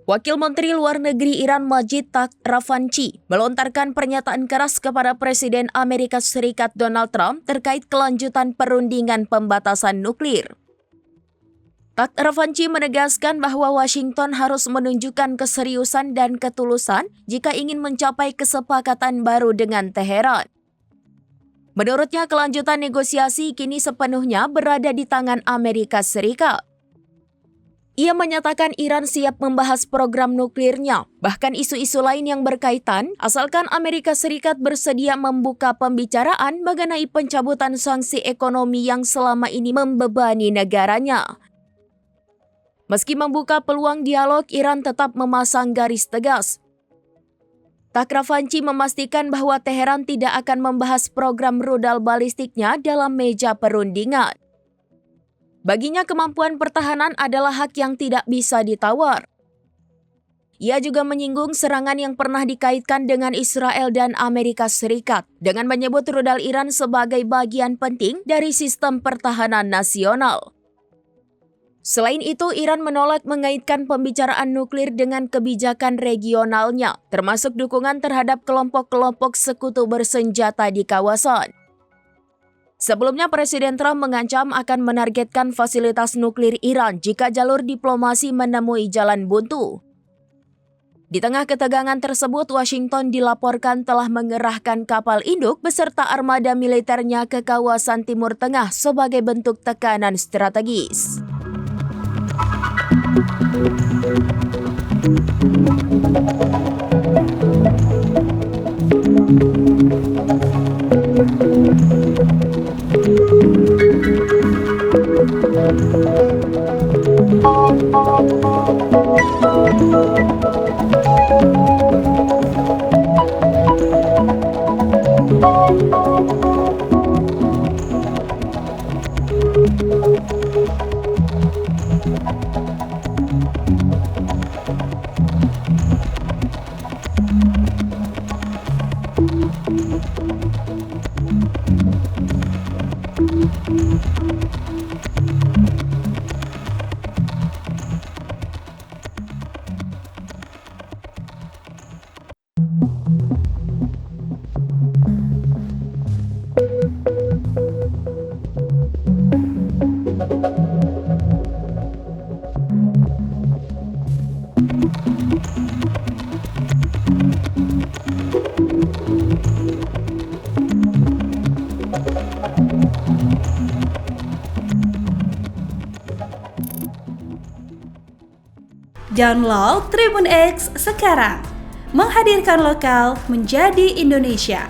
Wakil Menteri Luar Negeri Iran Majid Takht Ravanchi melontarkan pernyataan keras kepada Presiden Amerika Serikat Donald Trump terkait kelanjutan perundingan pembatasan nuklir. Takht Ravanchi menegaskan bahwa Washington harus menunjukkan keseriusan dan ketulusan jika ingin mencapai kesepakatan baru dengan Teheran. Menurutnya, kelanjutan negosiasi kini sepenuhnya berada di tangan Amerika Serikat. Ia menyatakan Iran siap membahas program nuklirnya, bahkan isu-isu lain yang berkaitan, asalkan Amerika Serikat bersedia membuka pembicaraan mengenai pencabutan sanksi ekonomi yang selama ini membebani negaranya. Meski membuka peluang dialog, Iran tetap memasang garis tegas. Takht Ravanchi memastikan bahwa Teheran tidak akan membahas program rudal balistiknya dalam meja perundingan. Baginya kemampuan pertahanan adalah hak yang tidak bisa ditawar. Ia juga menyinggung serangan yang pernah dikaitkan dengan Israel dan Amerika Serikat dengan menyebut rudal Iran sebagai bagian penting dari sistem pertahanan nasional. Selain itu, Iran menolak mengaitkan pembicaraan nuklir dengan kebijakan regionalnya, termasuk dukungan terhadap kelompok-kelompok sekutu bersenjata di kawasan. Sebelumnya, Presiden Trump mengancam akan menargetkan fasilitas nuklir Iran jika jalur diplomasi menemui jalan buntu. Di tengah ketegangan tersebut, Washington dilaporkan telah mengerahkan kapal induk beserta armada militernya ke kawasan Timur Tengah sebagai bentuk tekanan strategis. Download Tribun X sekarang, menghadirkan lokal menjadi Indonesia.